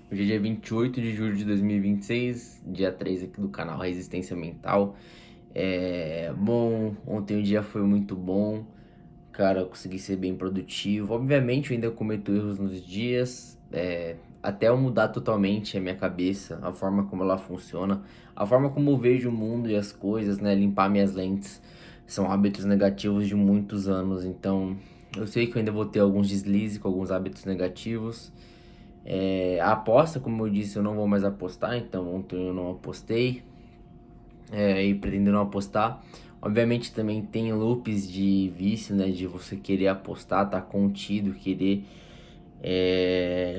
Hoje é dia 28 de julho de 2026, dia 3 aqui do canal Resistência Mental. Ontem o dia foi muito bom, cara, eu consegui ser bem produtivo. Obviamente eu ainda cometo erros nos dias, até eu mudar totalmente a minha cabeça, a forma como ela funciona, a forma como eu vejo o mundo e as coisas, né, limpar minhas lentes. São hábitos negativos de muitos anos, então eu sei que eu ainda vou ter alguns deslizes com alguns hábitos negativos. A aposta, como eu disse, eu não vou mais apostar, então ontem eu não apostei, e pretendo não apostar. Obviamente também tem loops de vício, né? De você querer apostar, tá contido, querer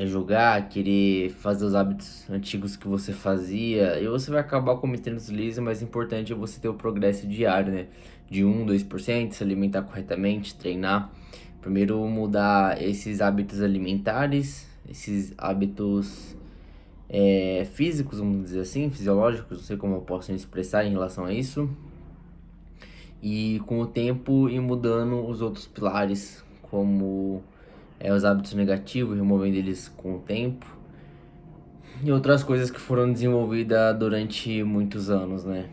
jogar, querer fazer os hábitos antigos que você fazia. E você vai acabar cometendo deslizes, mas o importante é você ter o progresso diário, né? De 2%, se alimentar corretamente, treinar. Primeiro mudar esses hábitos alimentares, esses hábitos físicos, vamos dizer assim, fisiológicos, não sei como eu posso me expressar em relação a isso. E com o tempo ir mudando os outros pilares, como os hábitos negativos, removendo eles com o tempo. E outras coisas que foram desenvolvidas durante muitos anos, né?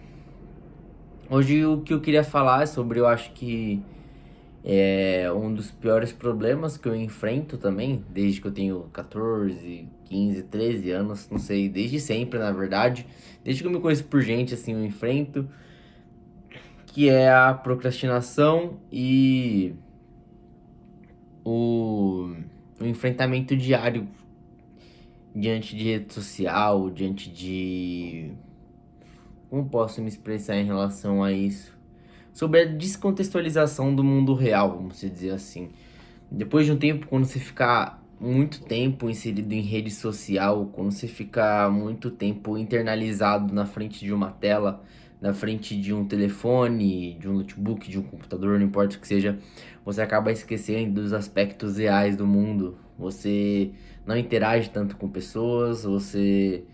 Hoje o que eu queria falar é sobre, eu acho que um dos piores problemas que eu enfrento também, desde que eu tenho 14, 15, 13 anos, não sei, desde sempre, na verdade. Desde que eu me conheço por gente, assim, eu enfrento, que é a procrastinação e o, o enfrentamento diário diante de rede social, diante de... Como posso me expressar em relação a isso? Sobre a descontextualização do mundo real, vamos dizer assim. Depois de um tempo, quando você ficar muito tempo inserido em rede social, quando você ficar muito tempo internalizado na frente de uma tela, na frente de um telefone, de um notebook, de um computador, não importa o que seja, você acaba esquecendo dos aspectos reais do mundo. Você não interage tanto com pessoas, você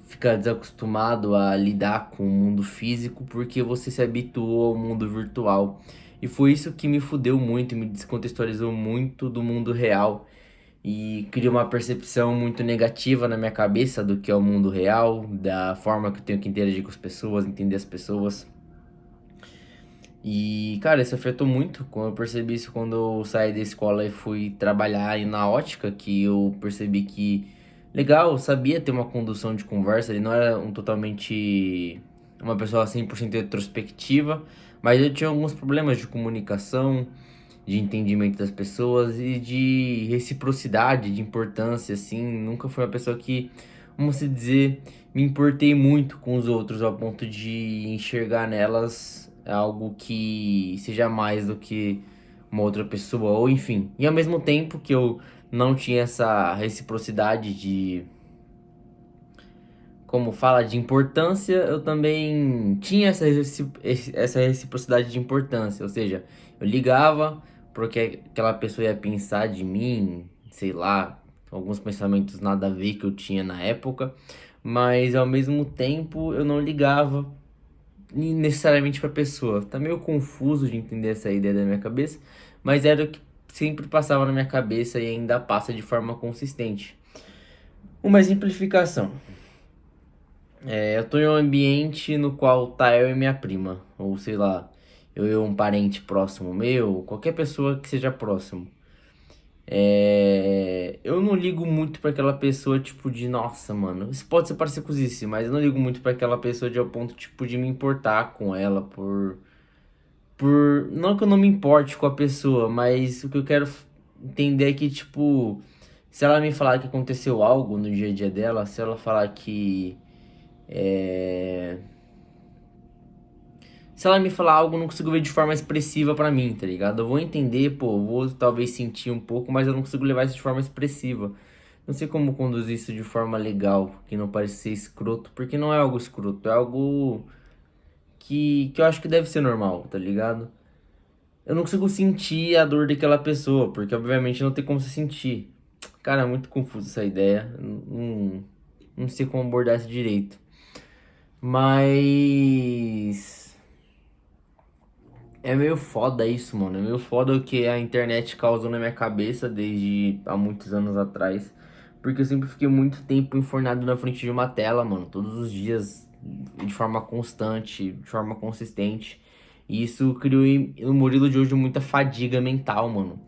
fica desacostumado a lidar com o mundo físico porque você se habituou ao mundo virtual. E foi isso que me fudeu muito, me descontextualizou muito do mundo real e criou uma percepção muito negativa na minha cabeça do que é o mundo real, da forma que eu tenho que interagir com as pessoas, entender as pessoas. E, cara, isso afetou muito. Quando eu percebi isso quando eu saí da escola e fui trabalhar aí na ótica, que eu percebi que, legal, eu sabia ter uma condução de conversa, ele não era totalmente uma pessoa 100% retrospectiva, mas eu tinha alguns problemas de comunicação, de entendimento das pessoas e de reciprocidade, de importância, assim. Nunca fui uma pessoa que, vamos se dizer, me importei muito com os outros ao ponto de enxergar nelas algo que seja mais do que uma outra pessoa, ou enfim. E ao mesmo tempo que eu não tinha essa reciprocidade de, como fala, de importância, eu também tinha essa reciprocidade de importância, ou seja, eu ligava porque aquela pessoa ia pensar de mim, sei lá, alguns pensamentos nada a ver que eu tinha na época, mas ao mesmo tempo eu não ligava necessariamente para a pessoa. Tá meio confuso de entender essa ideia da minha cabeça, mas era o que sempre passava na minha cabeça e ainda passa de forma consistente. Uma exemplificação. Eu tô em um ambiente no qual tá eu e minha prima, ou sei lá, eu e um parente próximo meu, qualquer pessoa que seja próximo. Eu não ligo muito pra aquela pessoa, tipo, de nossa, mano. Isso pode ser parecer cozice, mas eu não ligo muito pra aquela pessoa de ao ponto, tipo, de me importar com ela por. Não que eu não me importe com a pessoa, mas o que eu quero entender é que, tipo, se ela me falar que aconteceu algo no dia a dia dela, se ela falar que. É... Se ela me falar algo, eu não consigo ver de forma expressiva pra mim, tá ligado? Eu vou entender, pô, eu vou talvez sentir um pouco, mas eu não consigo levar isso de forma expressiva. Não sei como conduzir isso de forma legal, que não parece ser escroto, porque não é algo escroto, é algo que eu acho que deve ser normal, tá ligado? Eu não consigo sentir a dor daquela pessoa, porque obviamente não tem como se sentir. Cara, é muito confuso essa ideia. Não sei como abordar isso direito. Mas. É meio foda isso, mano. É meio foda o que a internet causou na minha cabeça desde há muitos anos atrás. porque eu sempre fiquei muito tempo enfornado na frente de uma tela, mano, todos os dias, de forma constante, de forma consistente. E isso criou no Murilo de hoje muita fadiga mental, mano.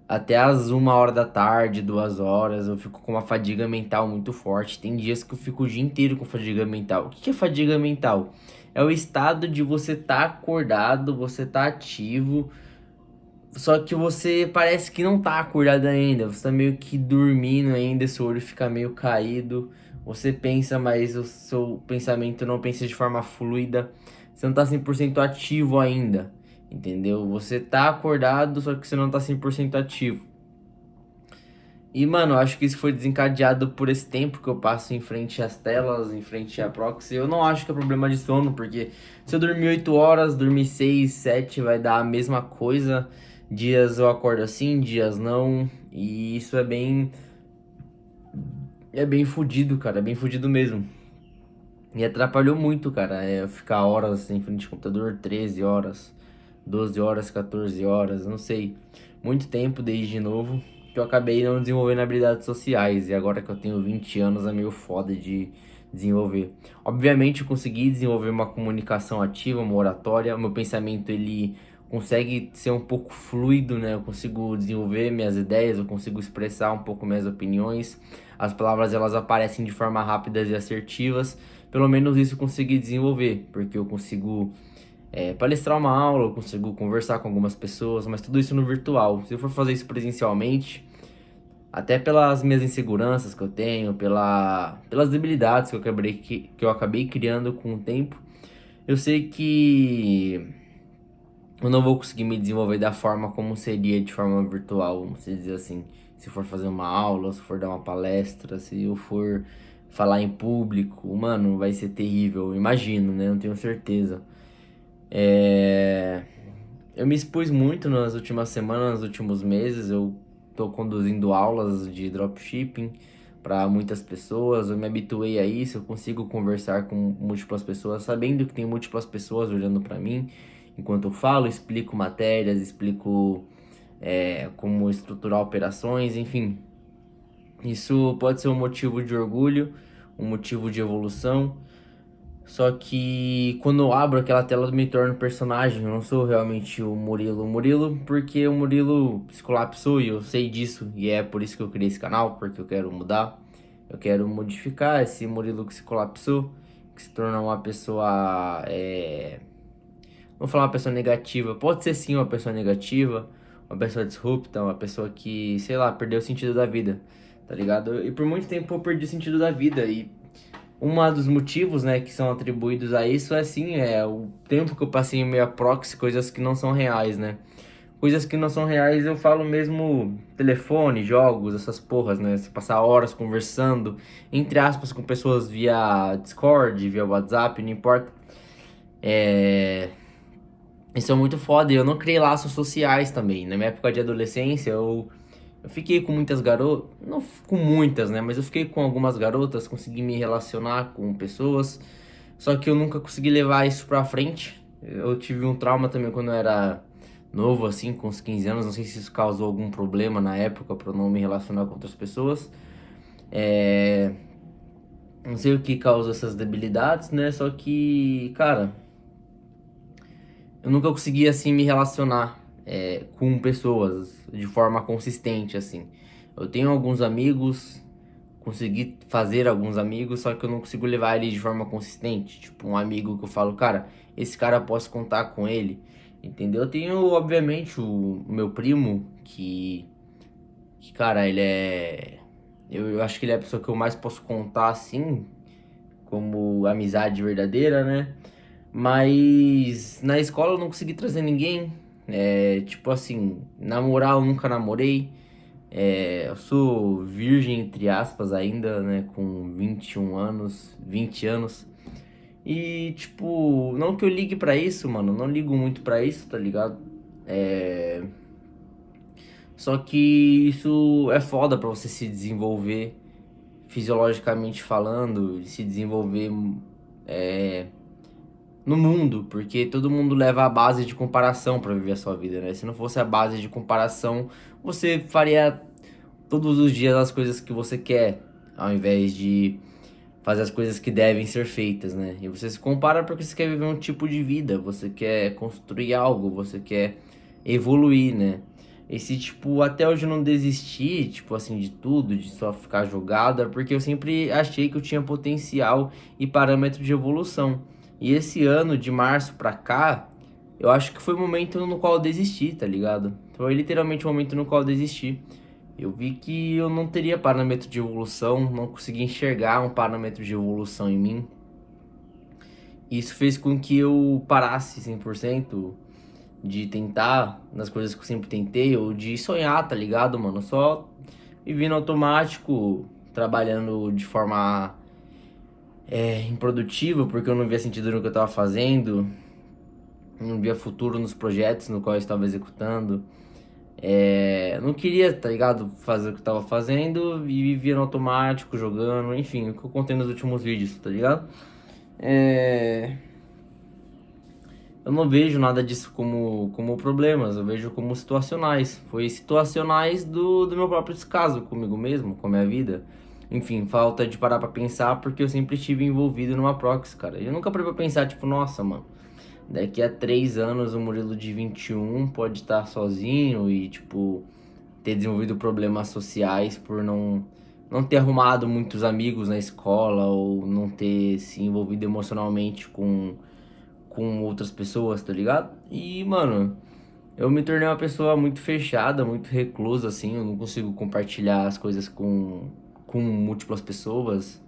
Até às 1 hora da tarde, 2 horas, eu fico com uma fadiga mental muito forte. Tem dias que eu fico o dia inteiro com fadiga mental. O que que é fadiga mental? É o estado de você estar acordado, você tá ativo, só que você parece que não tá acordado ainda. Você tá meio que dormindo ainda, seu olho fica meio caído. Você pensa, mas o seu pensamento não pensa de forma fluida. Você não tá 100% ativo ainda, entendeu? Você tá acordado, só que você não tá 100% ativo. E, mano, eu acho que isso foi desencadeado por esse tempo que eu passo em frente às telas, em frente à proxy. Eu não acho que é problema de sono, porque se eu dormir 8 horas, dormir 6, 7, vai dar a mesma coisa. Dias eu acordo assim, dias não. E isso é bem. É bem fudido, cara. É bem fudido mesmo. E atrapalhou muito, cara. Eu ficar horas em frente ao computador, 13 horas, 12 horas, 14 horas, não sei. Muito tempo desde novo que eu acabei não desenvolvendo habilidades sociais. E agora que eu tenho 20 anos é meio foda de desenvolver. Obviamente eu consegui desenvolver uma comunicação ativa, uma oratória. Meu pensamento ele consegue ser um pouco fluido, né? Eu consigo desenvolver minhas ideias, eu consigo expressar um pouco minhas opiniões. As palavras elas aparecem de forma rápidas e assertivas. Pelo menos isso eu consegui desenvolver, porque eu consigo palestrar uma aula, eu consigo conversar com algumas pessoas, mas tudo isso no virtual. Se eu for fazer isso presencialmente, até pelas minhas inseguranças que eu tenho, pelas debilidades que eu acabei criando com o tempo, eu sei que eu não vou conseguir me desenvolver da forma como seria de forma virtual, vamos dizer assim. Se for fazer uma aula, se for dar uma palestra, se eu for falar em público, mano, vai ser terrível, eu imagino, né? Não tenho certeza. É... Eu me expus muito nas últimas semanas, nos últimos meses. Eu tô conduzindo aulas de dropshipping para muitas pessoas. Eu me habituei a isso. Eu consigo conversar com múltiplas pessoas, sabendo que tem múltiplas pessoas olhando para mim enquanto eu falo, explico matérias, explico como estruturar operações, enfim. Isso pode ser um motivo de orgulho, um motivo de evolução. Só que quando eu abro aquela tela eu me torno personagem, eu não sou realmente o Murilo. O Murilo, porque o Murilo se colapsou e eu sei disso. E é por isso que eu criei esse canal, porque eu quero mudar. Eu quero modificar esse Murilo que se colapsou, que se tornou uma pessoa. Vou falar uma pessoa negativa. Pode ser sim uma pessoa negativa, uma pessoa disrupta, uma pessoa que, sei lá, perdeu o sentido da vida, tá ligado? E por muito tempo eu perdi o sentido da vida. E um dos motivos, né, que são atribuídos a isso é sim, é o tempo que eu passei em meio a proxy, coisas que não são reais, né? Coisas que não são reais eu falo mesmo telefone, jogos, essas porras, né? Você passar horas conversando, entre aspas, com pessoas via Discord, via WhatsApp, não importa. É... Isso é muito foda. E eu não criei laços sociais também. Na minha época de adolescência, eu fiquei com muitas garotas. Não com muitas, né? Mas eu fiquei com algumas garotas, consegui me relacionar com pessoas. Só que eu nunca consegui levar isso pra frente. Eu tive um trauma também quando eu era novo, assim, com uns 15 anos. Não sei se isso causou algum problema na época pra eu não me relacionar com outras pessoas. É... Não sei o que causa essas debilidades, né? Só que, cara, eu nunca consegui assim me relacionar com pessoas de forma consistente assim. Eu tenho alguns amigos, consegui fazer alguns amigos, só que eu não consigo levar eles de forma consistente. Tipo um amigo que eu falo, cara, esse cara eu posso contar com ele, entendeu? Eu tenho obviamente o meu primo que cara, ele é eu acho que ele é a pessoa que eu mais posso contar assim, como amizade verdadeira, né? Mas na escola eu não consegui trazer ninguém. Tipo assim, namorar eu nunca namorei. Eu sou virgem, entre aspas, ainda, né? Com 21 anos, 20 anos. E, tipo, não que eu ligue pra isso, mano. Não ligo muito pra isso, tá ligado? É... Só que isso é foda pra você se desenvolver fisiologicamente falando, e se desenvolver é, no mundo, porque todo mundo leva a base de comparação para viver a sua vida, né? Se não fosse a base de comparação, você faria todos os dias as coisas que você quer, ao invés de fazer as coisas que devem ser feitas, né? E você se compara porque você quer viver um tipo de vida, você quer construir algo, você quer evoluir, né? E se, tipo, até hoje eu não desisti, tipo, assim, de tudo, de só ficar jogado, é porque eu sempre achei que eu tinha potencial e parâmetro de evolução. E esse ano, de março pra cá, eu acho que foi o momento no qual eu desisti, tá ligado? Foi literalmente o momento no qual eu desisti. Eu vi que eu não teria parâmetro de evolução, não conseguia enxergar um parâmetro de evolução em mim. Isso fez com que eu parasse 100% de tentar nas coisas que eu sempre tentei, ou de sonhar, tá ligado, mano? Só vivendo automático, trabalhando de forma improdutiva, porque eu não via sentido no que eu tava fazendo, não via futuro nos projetos no qual eu estava executando. Não queria, tá ligado, fazer o que eu tava fazendo e vivia no automático, jogando, enfim, o que eu contei nos últimos vídeos, tá ligado? É... Eu não vejo nada disso como problemas, eu vejo como situacionais. Foi situacionais do meu próprio descaso comigo mesmo, com a minha vida. Enfim, falta de parar pra pensar porque eu sempre estive envolvido numa proxy, cara. Eu nunca parei pra pensar, tipo, nossa, mano, daqui a 3 anos o Murilo de 21 pode estar sozinho e, tipo, ter desenvolvido problemas sociais por não ter arrumado muitos amigos na escola ou não ter se envolvido emocionalmente com outras pessoas, tá ligado? E, mano, eu me tornei uma pessoa muito fechada, muito reclusa, assim, eu não consigo compartilhar as coisas com múltiplas pessoas.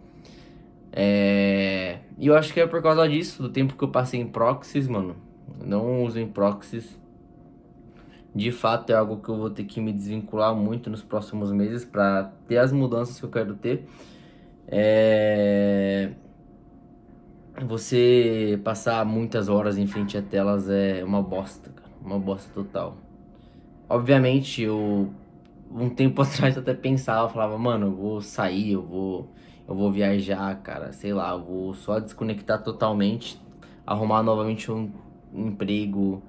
E eu acho que é por causa disso, do tempo que eu passei em proxies, mano. Eu não uso em proxies. De fato, é algo que eu vou ter que me desvincular muito nos próximos meses para ter as mudanças que eu quero ter. É... Você passar muitas horas em frente a telas é uma bosta, cara. Uma bosta total. Obviamente, eu um tempo atrás eu até pensava, falava, mano, eu vou sair, eu vou viajar, cara, sei lá, eu vou só desconectar totalmente, arrumar novamente um emprego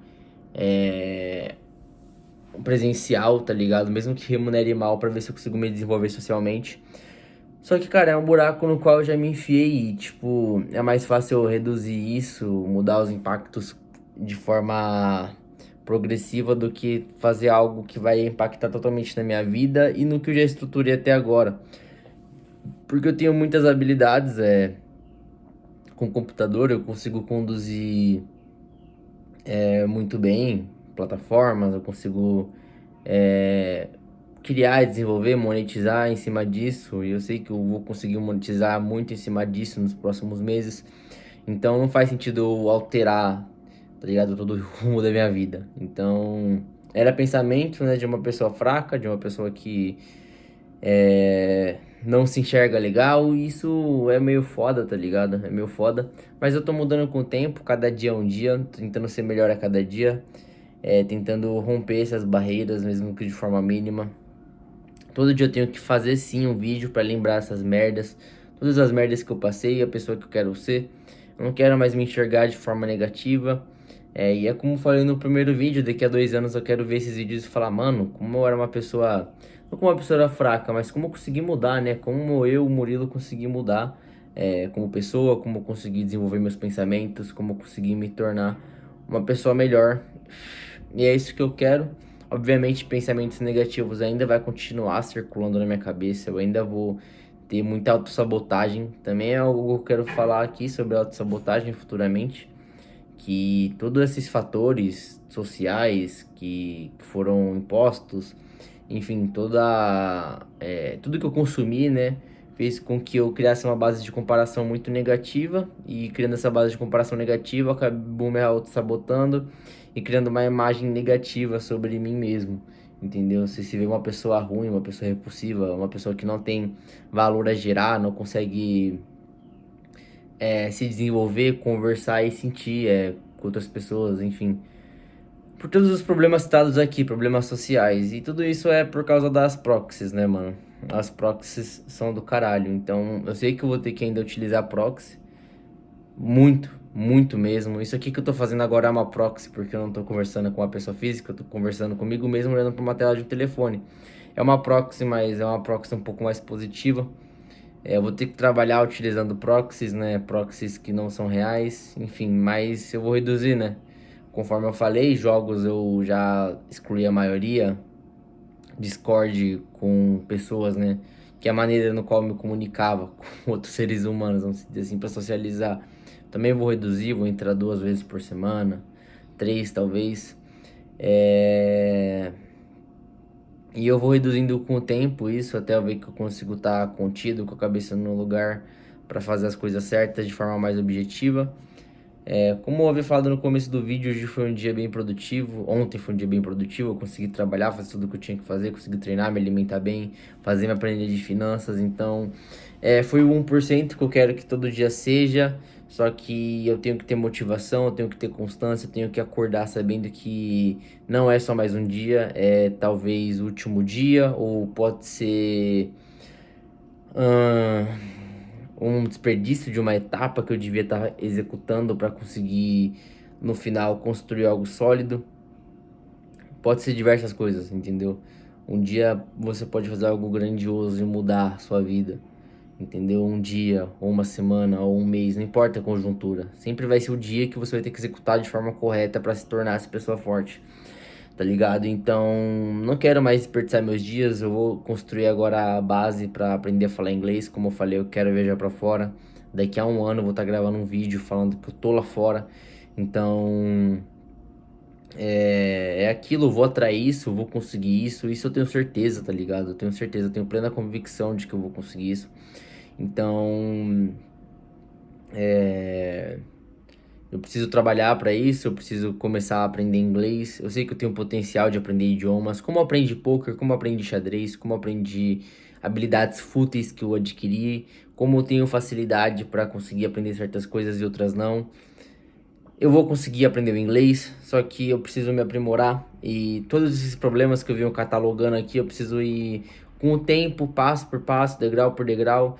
presencial, tá ligado? Mesmo que remunere mal pra ver se eu consigo me desenvolver socialmente. Só que, cara, é um buraco no qual eu já me enfiei e, tipo, é mais fácil eu reduzir isso, mudar os impactos de forma progressiva do que fazer algo que vai impactar totalmente na minha vida e no que eu já estruturei até agora. Porque eu tenho muitas habilidades, com o computador, eu consigo conduzir muito bem plataformas, eu consigo é, criar, desenvolver, monetizar em cima disso. E eu sei que eu vou conseguir monetizar muito em cima disso nos próximos meses. Então não faz sentido eu alterar, tá ligado? Todo o rumo da minha vida. Então era pensamento, né, de uma pessoa fraca, de uma pessoa que não se enxerga legal. E isso é meio foda, tá ligado? É meio foda. Mas eu tô mudando com o tempo, cada dia é um dia, tentando ser melhor a cada dia. Tentando romper essas barreiras, mesmo que de forma mínima. Todo dia eu tenho que fazer sim um vídeo pra lembrar essas merdas. Todas as merdas que eu passei, a pessoa que eu quero ser. Eu não quero mais me enxergar de forma negativa. E é como eu falei no primeiro vídeo, daqui a 2 anos eu quero ver esses vídeos e falar, mano, como eu era uma pessoa. Não como uma pessoa fraca, mas como eu consegui mudar, né? Como eu, Murilo, consegui mudar como pessoa, como eu consegui desenvolver meus pensamentos, como eu consegui me tornar uma pessoa melhor. E é isso que eu quero. Obviamente, pensamentos negativos ainda vai continuar circulando na minha cabeça. Eu ainda vou ter muita autossabotagem. Também é algo que eu quero falar aqui sobre autossabotagem futuramente. Que todos esses fatores sociais que foram impostos, enfim, tudo que eu consumi, né, fez com que eu criasse uma base de comparação muito negativa. E criando essa base de comparação negativa, eu acabo me auto-sabotando e criando uma imagem negativa sobre mim mesmo. Entendeu? Se vê uma pessoa ruim, uma pessoa repulsiva, uma pessoa que não tem valor a gerar, não consegue se desenvolver, conversar e sentir com outras pessoas, enfim. Por todos os problemas citados aqui, problemas sociais. E tudo isso é por causa das proxies, né, mano? As proxies são do caralho. Então, eu sei que eu vou ter que ainda utilizar proxy. Muito, muito mesmo. Isso aqui que eu tô fazendo agora é uma proxy, porque eu não tô conversando com uma pessoa física, eu tô conversando comigo mesmo olhando pra uma tela de um telefone. É uma proxy, mas é uma proxy um pouco mais positiva. Eu vou ter que trabalhar utilizando proxies, né? Proxies que não são reais, enfim, mas eu vou reduzir, né? Conforme eu falei, jogos eu já excluí a maioria. Discord com pessoas, né? Que é a maneira no qual eu me comunicava com outros seres humanos, vamos dizer assim, para socializar. Também vou reduzir, vou entrar 2 vezes por semana, 3 talvez. É... E eu vou reduzindo com o tempo isso até eu ver que eu consigo estar contido, com a cabeça no lugar para fazer as coisas certas de forma mais objetiva. Como eu havia falado no começo do vídeo, hoje foi um dia bem produtivo. Ontem foi um dia bem produtivo. Eu consegui trabalhar, fazer tudo o que eu tinha que fazer, consegui treinar, me alimentar bem, fazer minha planilha de finanças. Então, foi o 1% que eu quero que todo dia seja. Só que eu tenho que ter motivação, eu tenho que ter constância, eu tenho que acordar sabendo que não é só mais um dia, é talvez o último dia, ou pode ser um desperdício de uma etapa que eu devia estar executando para conseguir no final construir algo sólido. Pode ser diversas coisas, entendeu? Um dia você pode fazer algo grandioso e mudar a sua vida, entendeu? Um dia, ou uma semana, ou um mês, não importa a conjuntura. Sempre vai ser o dia que você vai ter que executar de forma correta para se tornar essa pessoa forte, tá ligado? Então, não quero mais desperdiçar meus dias. Eu vou construir agora a base para aprender a falar inglês. Como eu falei, eu quero viajar para fora. Daqui a um ano eu vou estar gravando um vídeo falando que eu tô lá fora. Então, é aquilo, eu vou atrair isso, eu vou conseguir isso. Isso eu tenho certeza, tá ligado? Eu tenho certeza, eu tenho plena convicção de que eu vou conseguir isso. Então, é, eu preciso trabalhar para isso, eu preciso começar a aprender inglês. Eu sei que eu tenho potencial de aprender idiomas, como eu aprendi poker, como eu aprendi xadrez, como eu aprendi habilidades fúteis que eu adquiri, como eu tenho facilidade para conseguir aprender certas coisas e outras não. Eu vou conseguir aprender o inglês, só que eu preciso me aprimorar e todos esses problemas que eu venho catalogando aqui, eu preciso ir com o tempo, passo por passo, degrau por degrau,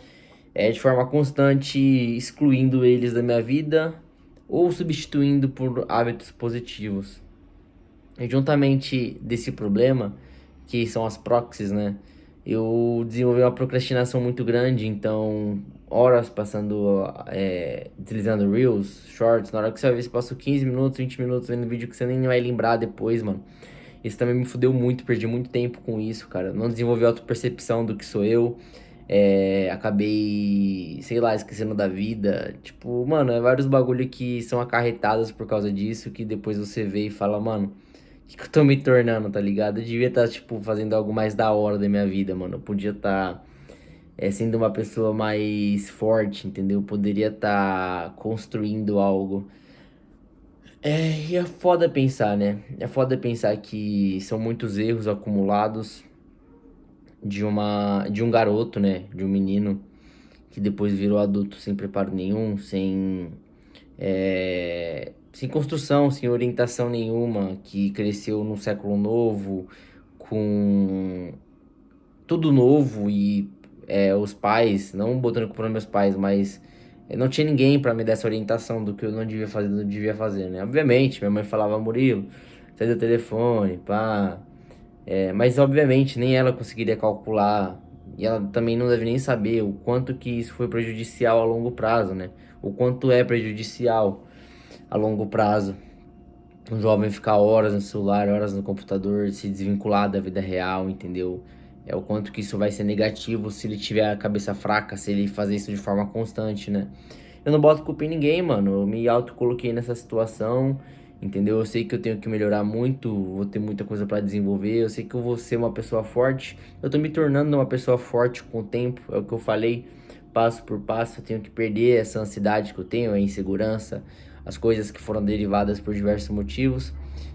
de forma constante, excluindo eles da minha vida ou substituindo por hábitos positivos. E juntamente desse problema, que são as proxies, né? Eu desenvolvi uma procrastinação muito grande, então horas passando, deslizando Reels, Shorts, na hora que você vai ver, você passou 15 minutos, 20 minutos vendo vídeo que você nem vai lembrar depois, mano. Isso também me fudeu muito, perdi muito tempo com isso, cara. Não desenvolvi autopercepção do que sou eu. Acabei, sei lá, esquecendo da vida. Tipo, mano, é vários bagulho que são acarretados por causa disso, que depois você vê e fala, mano, que eu tô me tornando, tá ligado? Eu devia estar, tipo, fazendo algo mais da hora da minha vida, mano. Eu podia estar, sendo uma pessoa mais forte, entendeu? Eu poderia estar construindo algo. E é foda pensar, né? É foda pensar que são muitos erros acumulados de um garoto, né? De um menino que depois virou adulto sem preparo nenhum, sem construção, sem orientação nenhuma, que cresceu num século novo, com tudo novo e os pais, não botando culpa nos meus pais, mas não tinha ninguém pra me dar essa orientação do que eu não devia fazer, não devia fazer, né? Obviamente, minha mãe falava, Murilo, sai do telefone, pá. Mas obviamente nem ela conseguiria calcular e ela também não deve nem saber o quanto que isso foi prejudicial a longo prazo, né? O quanto é prejudicial a longo prazo um jovem ficar horas no celular, horas no computador, se desvincular da vida real, entendeu? O quanto que isso vai ser negativo se ele tiver a cabeça fraca, se ele fazer isso de forma constante, né? Eu não boto culpa em ninguém, mano. Eu me autocoloquei nessa situação, entendeu? Eu sei que eu tenho que melhorar muito, vou ter muita coisa pra desenvolver. Eu sei que eu vou ser uma pessoa forte. Eu tô me tornando uma pessoa forte com o tempo, é o que eu falei, passo por passo. Eu tenho que perder essa ansiedade que eu tenho, a insegurança, as coisas que foram derivadas por diversos motivos.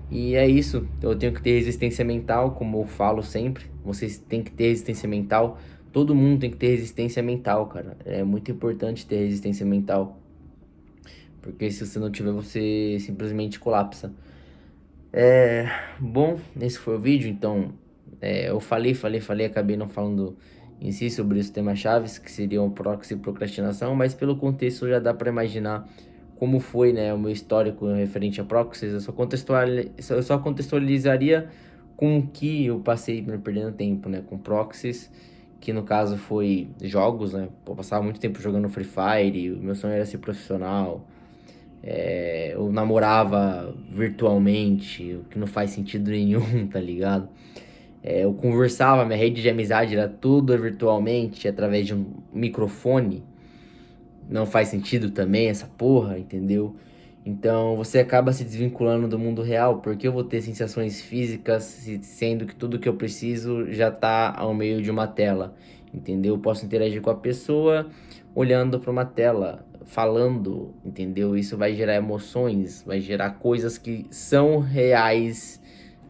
E é isso, eu tenho que ter resistência mental, como eu falo sempre. Vocês têm que ter resistência mental. Todo mundo tem que ter resistência mental, cara. É muito importante ter resistência mental. Porque se você não tiver, você simplesmente colapsa. Bom, esse foi o vídeo, então. Eu falei, acabei não falando em si sobre os temas chaves, que seriam proxy e procrastinação, mas pelo contexto já dá pra imaginar como foi, né, o meu histórico referente a proxies. Eu só contextualizaria com o que eu passei perdendo tempo, né? Com proxies, que no caso foi jogos, né? Pô, eu passava muito tempo jogando Free Fire, o meu sonho era ser profissional. Eu namorava virtualmente, o que não faz sentido nenhum, tá ligado? Eu conversava, minha rede de amizade era tudo virtualmente, através de um microfone. Não faz sentido também essa porra, entendeu? Então você acaba se desvinculando do mundo real, porque eu vou ter sensações físicas, sendo que tudo que eu preciso já tá ao meio de uma tela, entendeu? Eu posso interagir com a pessoa olhando para uma tela, falando, entendeu? Isso vai gerar emoções, vai gerar coisas que são reais,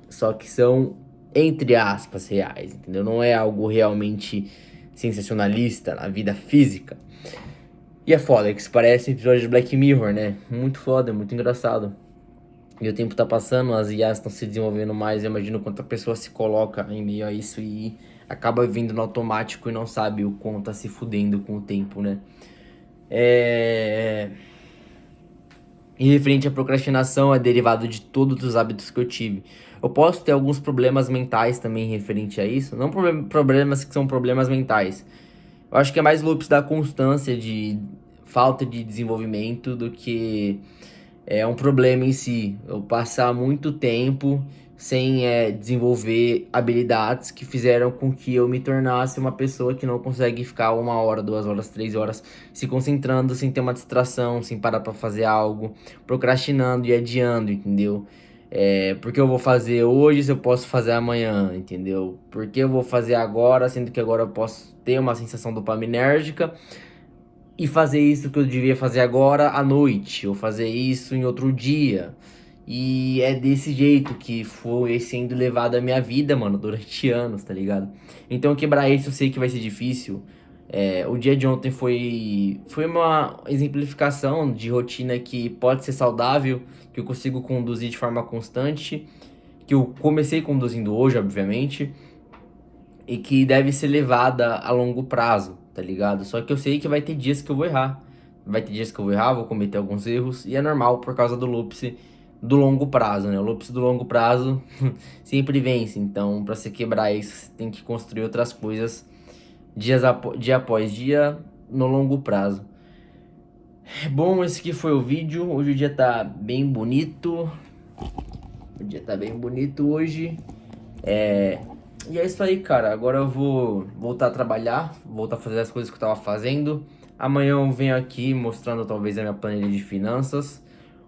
só que são entre aspas reais, entendeu? Não é algo realmente sensacionalista na vida física. E é foda, que isso parece um episódio de Black Mirror, né? Muito foda, muito engraçado. E o tempo tá passando, as IAs estão se desenvolvendo mais. Eu imagino quanta pessoa se coloca em meio a isso e acaba vindo no automático e não sabe o quanto tá se fudendo com o tempo, né? E referente à procrastinação, é derivado de todos os hábitos que eu tive. Eu posso ter alguns problemas mentais também referente a isso. Não problemas que são problemas mentais. Eu acho que é mais loops da constância, de falta de desenvolvimento, do que um problema em si. Eu passar muito tempo sem desenvolver habilidades que fizeram com que eu me tornasse uma pessoa que não consegue ficar 1 hora, 2 horas, 3 horas se concentrando, sem ter uma distração, sem parar pra fazer algo, procrastinando e adiando, entendeu? Porque eu vou fazer hoje se eu posso fazer amanhã, entendeu? Porque eu vou fazer agora, sendo que agora eu posso ter uma sensação dopaminérgica e fazer isso que eu devia fazer agora à noite, ou fazer isso em outro dia. E é desse jeito que foi sendo levado a minha vida, mano, durante anos, tá ligado? Então quebrar isso eu sei que vai ser difícil. O dia de ontem foi uma exemplificação de rotina que pode ser saudável, que eu consigo conduzir de forma constante, que eu comecei conduzindo hoje, obviamente, e que deve ser levada a longo prazo, tá ligado? Só que eu sei que vai ter dias que eu vou errar. Vai ter dias que eu vou errar, vou cometer alguns erros, e é normal por causa do lupse do longo prazo, né? O lupse do longo prazo sempre vence, então pra você quebrar isso, você tem que construir outras coisas dia após dia no longo prazo. Bom, esse aqui foi o vídeo. Hoje o dia tá bem bonito. O dia tá bem bonito hoje. E é isso aí, cara. Agora eu vou voltar a trabalhar, voltar a fazer as coisas que eu tava fazendo. Amanhã eu venho aqui mostrando talvez a minha planilha de finanças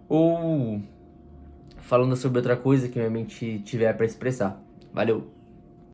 ou falando sobre outra coisa que minha mente tiver pra expressar. Valeu!